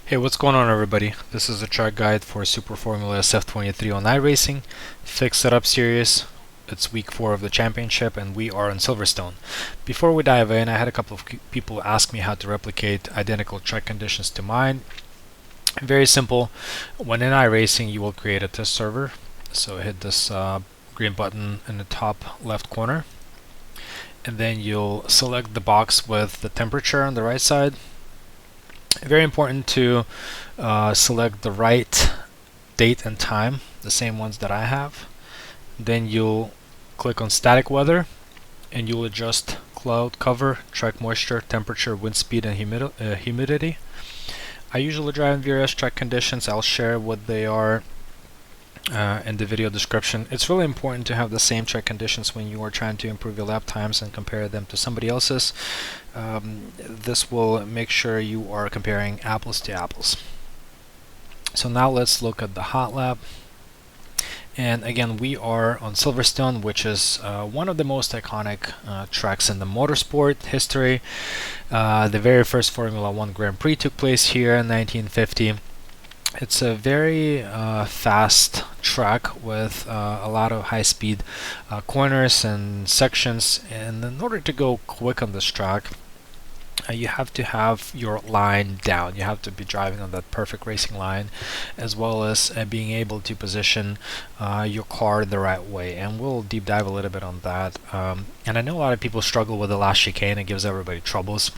Hey, what's going on, everybody? This is a track guide for Super Formula SF23 on Iracing. Fix It Up series. It's week 4 of the championship and we are on Silverstone. Before we dive in, I had a couple of people ask me how to replicate identical track conditions to mine. Very simple. When in Iracing, you will create a test server. So hit this green button in the top left corner. And then you'll select the box with the temperature on the right side. Very important to select the right date and time, the same ones that I have. Then you'll click on static weather and you'll adjust cloud cover, track moisture, temperature, wind speed, and humidity. I usually drive in various track conditions. I'll share what they are in the video description. It's really important to have the same track conditions when you are trying to improve your lap times and compare them to somebody else's. This will make sure you are comparing apples to apples. So now let's look at the hot lap. And again, we are on Silverstone, which is one of the most iconic tracks in the motorsport history. The very first Formula 1 Grand Prix took place here in 1950. It's a very fast track with a lot of high-speed corners and sections, and in order to go quick on this track, you have to have your line down. You have to be driving on that perfect racing line, as well as being able to position your car the right way, and we'll deep dive a little bit on that. And I know a lot of people struggle with the last chicane. It gives everybody troubles.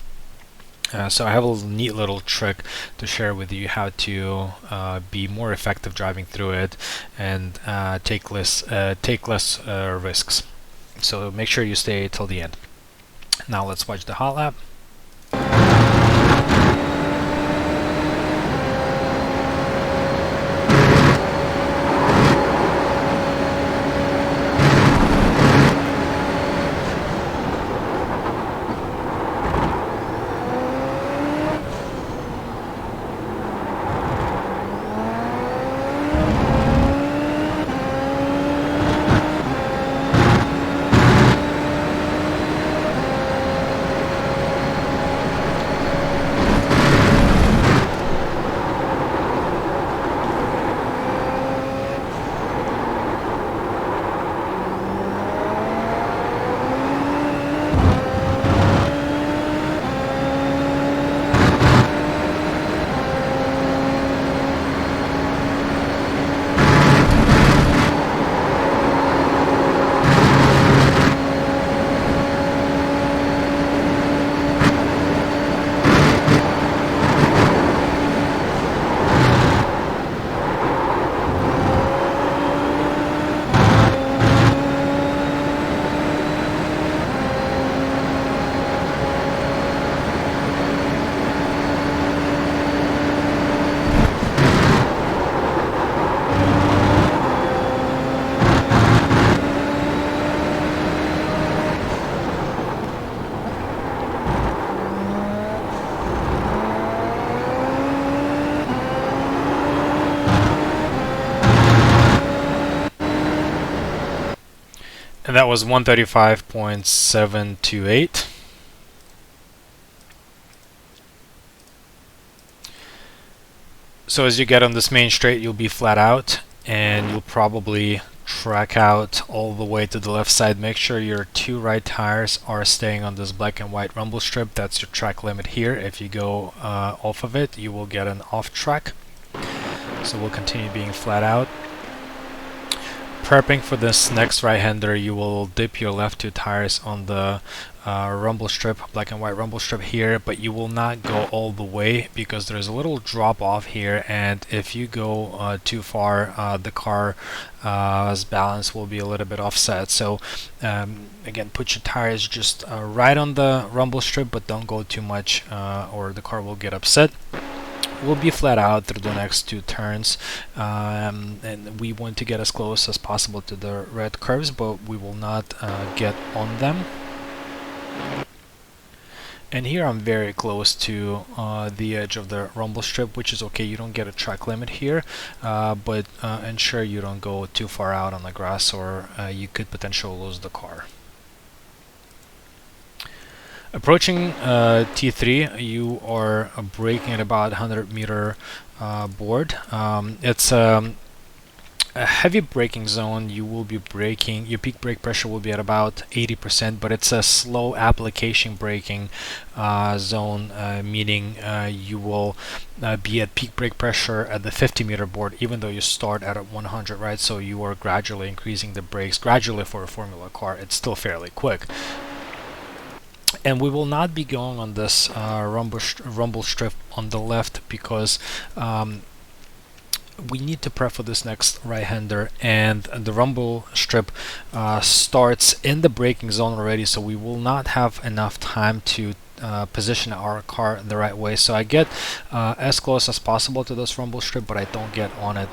So I have a neat little trick to share with you how to be more effective driving through it and take less risks. So make sure you stay till the end. Now let's watch the hot lap. And that was 135.728. So as you get on this main straight, you'll be flat out and you'll probably track out all the way to the left side. Make sure your two right tires are staying on this black and white rumble strip. That's your track limit here. If you go off of it, you will get an off track. So we'll continue being flat out. Prepping for this next right-hander, you will dip your left two tires on the rumble strip, black and white rumble strip here, but you will not go all the way because there's a little drop off here, and if you go too far, the car's balance will be a little bit offset. So again, put your tires just right on the rumble strip, but don't go too much or the car will get upset. We'll be flat out through the next two turns, and we want to get as close as possible to the red curves, but we will not get on them. And here I'm very close to the edge of the rumble strip, which is okay. You don't get a track limit here, but ensure you don't go too far out on the grass, or you could potentially lose the car. Approaching T3, you are braking at about 100-meter board. It's a heavy braking zone. You will be braking, your peak brake pressure will be at about 80%, but it's a slow application braking zone, meaning you will be at peak brake pressure at the 50-meter board, even though you start at 100, right? So you are gradually increasing the brakes. Gradually, for a Formula car, it's still fairly quick. And we will not be going on this rumble strip on the left because we need to prep for this next right-hander, and the rumble strip starts in the braking zone already, so we will not have enough time to position our car the right way. So I get as close as possible to this rumble strip, but I don't get on it.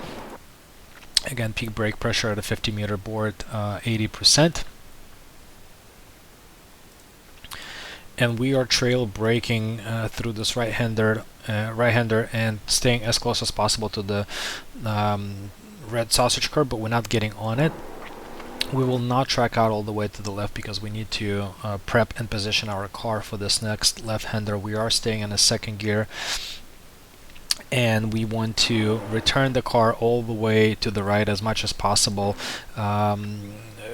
Again, peak brake pressure at a 50-meter board, 80%. And we are trail braking through this right-hander and staying as close as possible to the red sausage curb, but we're not getting on it. We will not track out all the way to the left because we need to prep and position our car for this next left-hander. We are staying in a second gear, and we want to return the car all the way to the right as much as possible.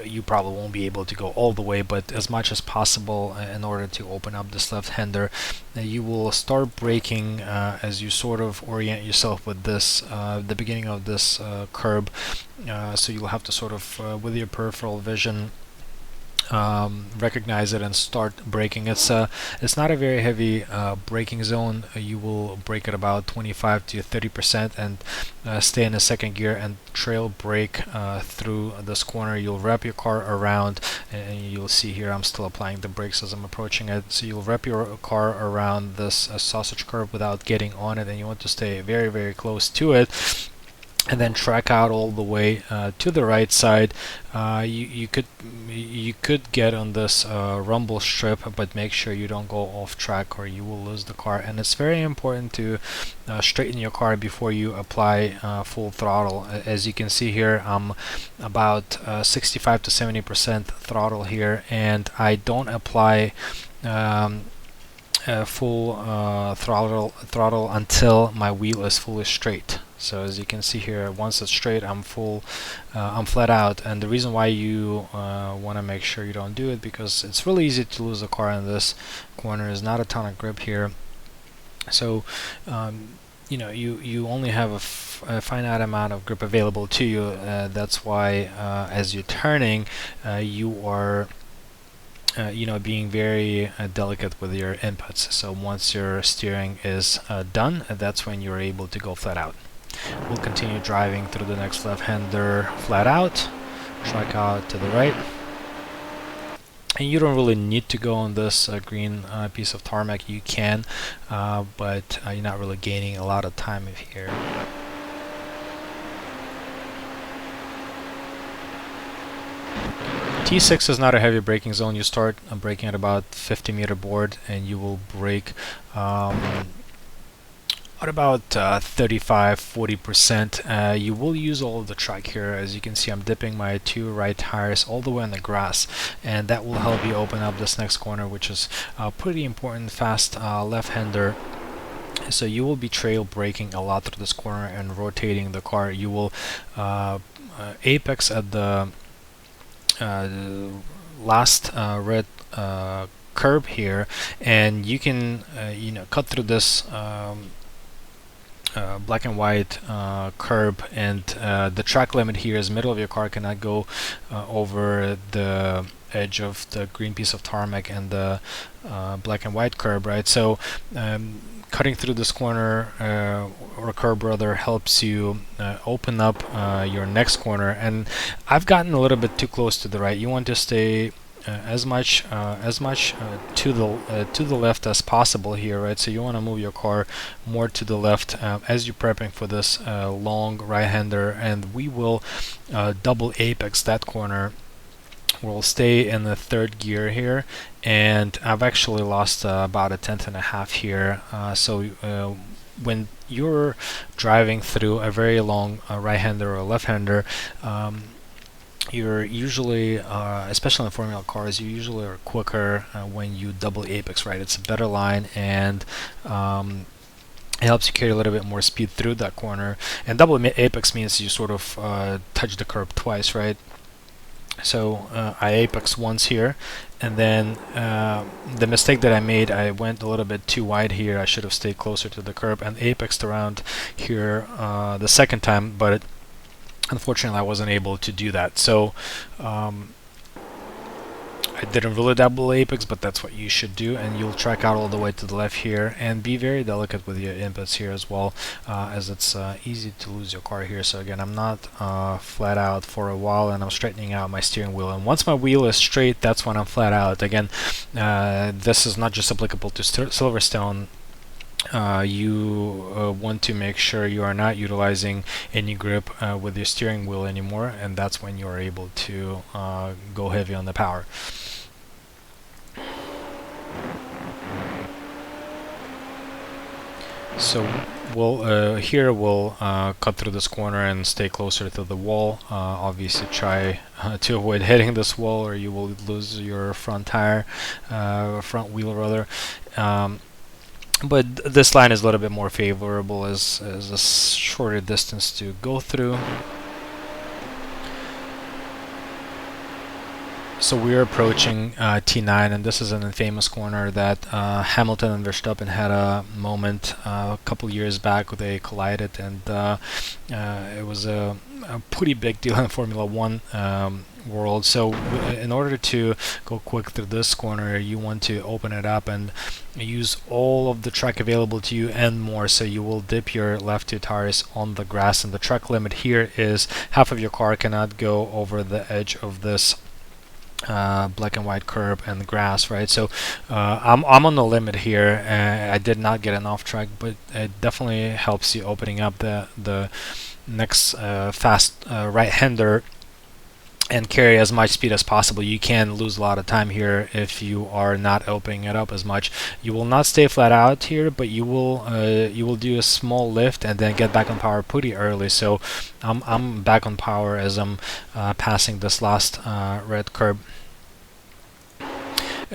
You probably won't be able to go all the way, but as much as possible in order to open up this left-hander. You will start braking as you sort of orient yourself with this, the beginning of this curb. So you'll have to sort of, with your peripheral vision, recognize it and start braking. It's not a very heavy braking zone. You will brake at about 25 to 30% and stay in a second gear and trail brake through this corner. You'll wrap your car around, and you'll see here I'm still applying the brakes as I'm approaching it. So you'll wrap your car around this sausage curve without getting on it, and you want to stay very, very close to it, and then track out all the way to the right side. You could get on this rumble strip, but make sure you don't go off track or you will lose the car. And it's very important to straighten your car before you apply full throttle. As you can see here, I'm about 65 to 70% throttle here, and I don't apply full throttle until my wheel is fully straight. So as you can see here, once it's straight, I'm flat out. And the reason why you want to make sure you don't do it, because it's really easy to lose a car in this corner. There's not a ton of grip here, so you know, you only have a finite amount of grip available to you. That's why as you're turning, you are you know, being very delicate with your inputs. So once your steering is done, that's when you're able to go flat out. We'll continue driving through the next left-hander flat out, track out to the right. And you don't really need to go on this green piece of tarmac. You can, but you're not really gaining a lot of time here. T6 is not a heavy braking zone. You start braking at about 50-meter board, and you will brake at about 35-40%. You will use all of the track here. As you can see, I'm dipping my two right tires all the way in the grass, and that will help you open up this next corner, which is pretty important, fast left-hander. So you will be trail braking a lot through this corner and rotating the car. You will apex at the last red curb here, and you can you know, cut through this black and white curb, and the track limit here is middle of your car cannot go over the edge of the green piece of tarmac and the black and white curb, right? So cutting through this corner or curb rather helps you open up your next corner. And I've gotten a little bit too close to the right. You want to stay as much to the left as possible here, right? So you want to move your car more to the left as you're prepping for this long right-hander, and we will double apex that corner. We'll stay in the third gear here, and I've actually lost about a tenth and a half here. So when you're driving through a very long right-hander or left-hander, you're usually, especially in Formula cars, you usually are quicker when you double apex, right? It's a better line, and it helps you carry a little bit more speed through that corner. And double apex means you sort of touch the curb twice, right? So I apex once here, and then the mistake that I made, I went a little bit too wide here. I should have stayed closer to the curb and apexed around here the second time, but unfortunately I wasn't able to do that. So I didn't really double apex, but that's what you should do, and you'll track out all the way to the left here, and be very delicate with your inputs here as well, as it's easy to lose your car here. So again, I'm not flat out for a while, and I'm straightening out my steering wheel, and once my wheel is straight, that's when I'm flat out. Again, this is not just applicable to Silverstone. You want to make sure you are not utilizing any grip with your steering wheel anymore, and that's when you are able to go heavy on the power. So we'll cut through this corner and stay closer to the wall. Obviously try to avoid hitting this wall, or you will lose your front tire, front wheel rather. But this line is a little bit more favorable as a shorter distance to go through. So we're approaching T9, and this is an infamous corner that Hamilton and Verstappen had a moment a couple years back where they collided, and it was a pretty big deal in Formula One world. So in order to go quick through this corner, you want to open it up and use all of the track available to you and more. So you will dip your left two tires on the grass, and the track limit here is half of your car cannot go over the edge of this black and white curb and the grass, right? So I'm on the limit here. I did not get an off track, but it definitely helps you opening up the next fast right-hander and carry as much speed as possible. You can lose a lot of time here if you are not opening it up as much. You will not stay flat out here, but you will do a small lift and then get back on power pretty early. So I'm back on power as I'm passing this last red curb.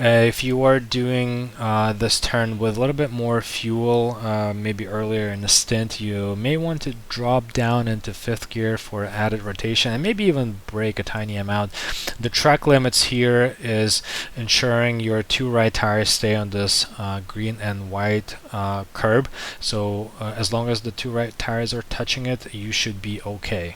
If you are doing this turn with a little bit more fuel, maybe earlier in the stint, you may want to drop down into 5th gear for added rotation, and maybe even brake a tiny amount. The track limits here is ensuring your two right tires stay on this green and white curb. So as long as the two right tires are touching it, you should be okay.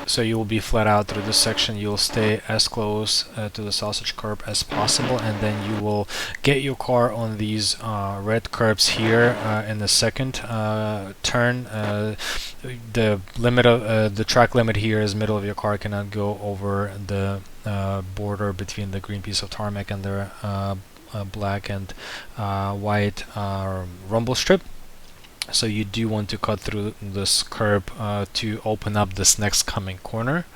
So you will be flat out through this section. You'll stay as close to the sausage curb as possible, and then you will get your car on these red curbs here in the second turn. The limit of the track limit here is middle of your car cannot go over the border between the green piece of tarmac and the black and white rumble strip. So you do want to cut through this curb to open up this next coming corner.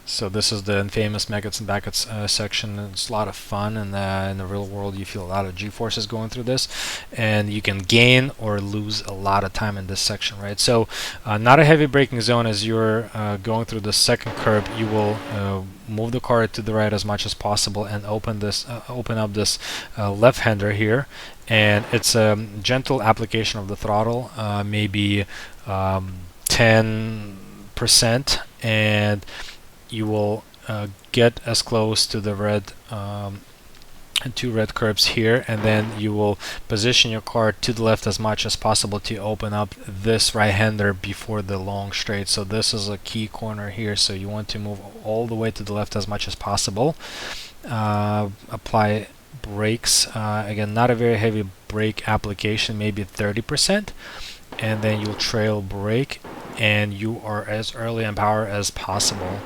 So this is the infamous Maggots and Backets section. It's a lot of fun, and in the real world you feel a lot of G-forces going through this, and you can gain or lose a lot of time in this section, right? So not a heavy braking zone. As you're going through the second curb, you will move the car to the right as much as possible and open up this left-hander here, and it's a gentle application of the throttle, maybe 10%, and you will get as close to the red two red curbs here, and then you will position your car to the left as much as possible to open up this right-hander before the long straight. So this is a key corner here, so you want to move all the way to the left as much as possible. Apply brakes, again not a very heavy brake application, maybe 30%, and then you'll trail brake, and you are as early on power as possible.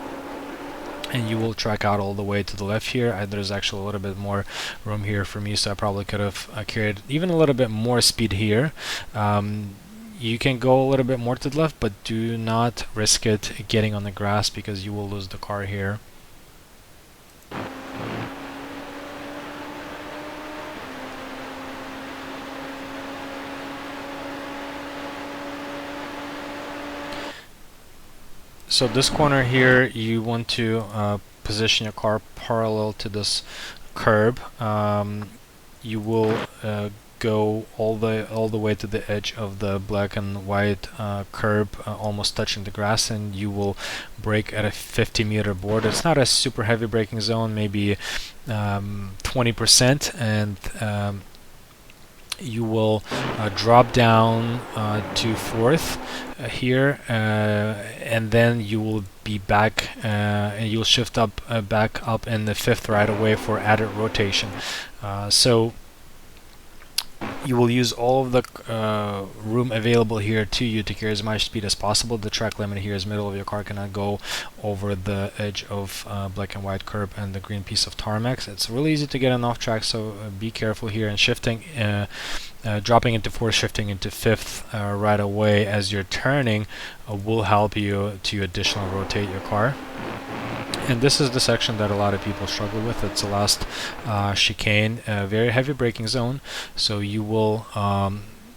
And you will track out all the way to the left here. There's actually a little bit more room here for me, so I probably could have carried even a little bit more speed here. You can go a little bit more to the left, but do not risk it getting on the grass because you will lose the car here. So this corner here, you want to position your car parallel to this curb. You will go all the way to the edge of the black and white curb, almost touching the grass, and you will brake at a 50-meter board. It's not a super heavy braking zone, maybe 20%, and you will drop down to fourth here, and then you will be back, and you'll shift up back up in the fifth right away for added rotation. So you will use all of the room available here to you to carry as much speed as possible. The track limit here is middle of your car, cannot go over the edge of black and white curb and the green piece of tarmac. It's really easy to get on off track, so be careful here. And shifting, dropping into fourth, shifting into fifth right away as you're turning will help you to additionally rotate your car. And this is the section that a lot of people struggle with. It's the last chicane, very heavy braking zone. So you will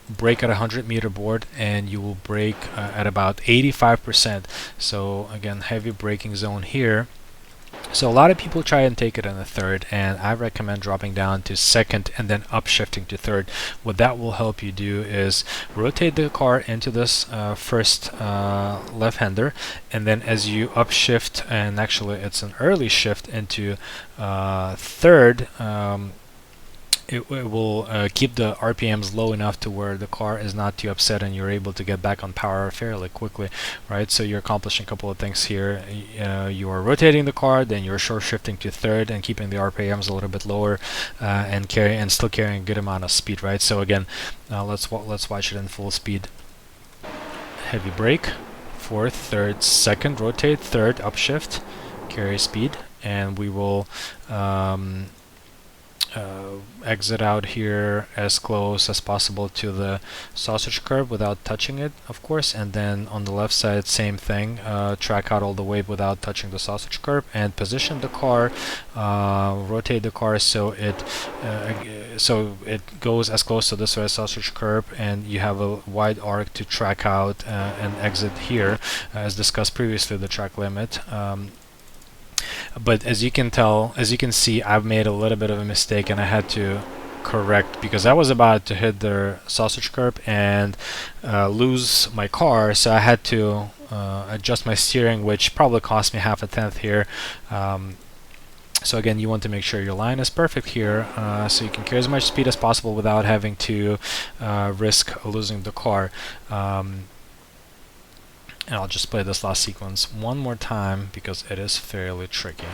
brake at a 100-meter board, and you will brake at about 85%. So again, heavy braking zone here. So a lot of people try and take it in the third, and I recommend dropping down to second and then upshifting to third. What that will help you do is rotate the car into this first left-hander, and then as you upshift, and actually it's an early shift into third, it will keep the RPMs low enough to where the car is not too upset, and you're able to get back on power fairly quickly, right? So you're accomplishing a couple of things here. You are rotating the car, then you're short shifting to third and keeping the RPMs a little bit lower, and still carrying a good amount of speed, right? So again, let's watch it in full speed. Heavy brake, fourth, third, second, rotate, third, upshift, carry speed, and we will exit out here as close as possible to the sausage curb without touching it, of course, and then on the left side, same thing, track out all the way without touching the sausage curb, and position the car, rotate the car so it goes as close to this sausage curb, and you have a wide arc to track out and exit here, as discussed previously, the track limit. But as you can see, I've made a little bit of a mistake, and I had to correct because I was about to hit the sausage curb and lose my car, so I had to adjust my steering, which probably cost me half a tenth here. So again, you want to make sure your line is perfect here, so you can carry as much speed as possible without having to risk losing the car. And I'll just play this last sequence one more time because it is fairly tricky.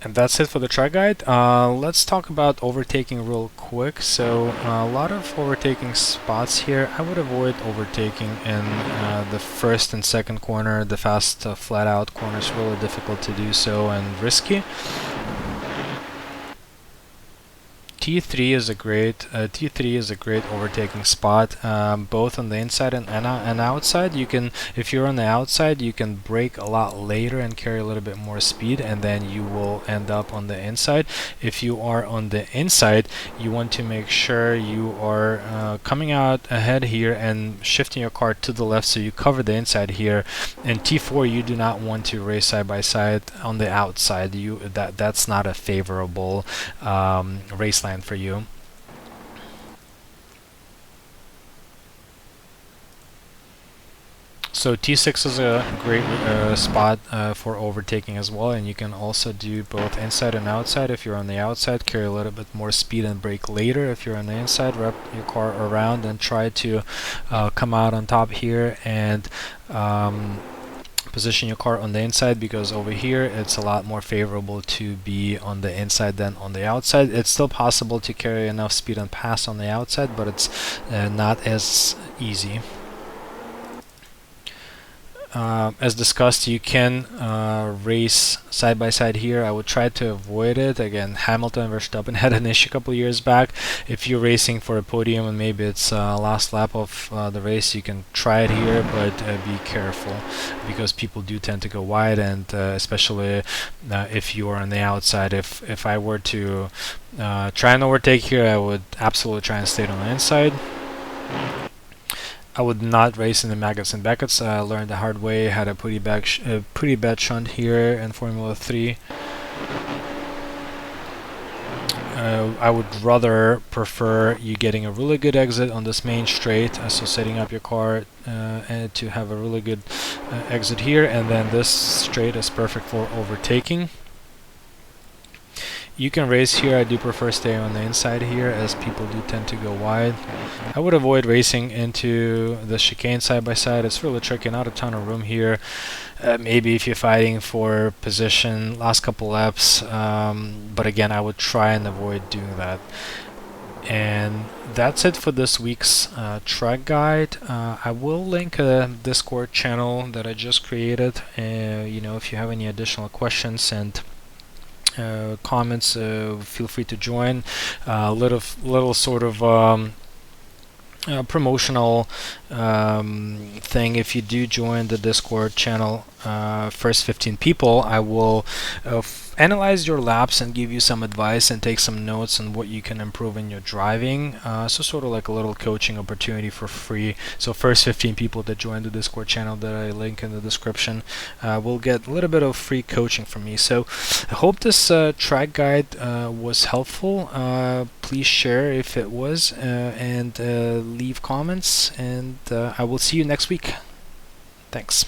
And that's it for the track guide. Let's talk about overtaking real quick. So a lot of overtaking spots here. I would avoid overtaking in the first and second corner. The fast flat out corner is really difficult to do so and risky. T3 is a great overtaking spot, both on the inside and outside. You can, if you're on the outside, you can brake a lot later and carry a little bit more speed, and then you will end up on the inside. If you are on the inside, you want to make sure you are coming out ahead here and shifting your car to the left so you cover the inside here. In T4, you do not want to race side by side on the outside. That's not a favorable race line for you. So T6 is a great spot for overtaking as well, and you can also do both inside and outside. If you're on the outside, carry a little bit more speed and brake later. If you're on the inside, wrap your car around and try to come out on top here and position your car on the inside, because over here it's a lot more favorable to be on the inside than on the outside. It's still possible to carry enough speed and pass on the outside, but it's not as easy. As discussed, you can race side by side here. I would try to avoid it. Again, Hamilton and Verstappen had an issue a couple of years back. If you're racing for a podium and maybe it's last lap of the race, you can try it here, but be careful because people do tend to go wide, and especially if you are on the outside. If I were to try and overtake here, I would absolutely try and stay on the inside. I would not race in the Maggots and Beckett's. I learned the hard way. Had a pretty bad shunt here in Formula 3. I would rather prefer you getting a really good exit on this main straight, so setting up your car and to have a really good exit here, and then this straight is perfect for overtaking. You can race here. I do prefer staying on the inside here, as people do tend to go wide. I would avoid racing into the chicane side by side. It's really tricky, not a ton of room here. Maybe if you're fighting for position last couple laps, but again, I would try and avoid doing that. And that's it for this week's track guide. I will link a Discord channel that I just created. If you have any additional questions and comments, feel free to join. Little sort of promotional thing. If you do join the Discord channel, first 15 people, I will analyze your laps and give you some advice and take some notes on what you can improve in your driving. So sort of like a little coaching opportunity for free. So first 15 people that join the Discord channel that I link in the description will get a little bit of free coaching from me. So I hope this track guide was helpful. Please share if it was, and leave comments, and I will see you next week. Thanks.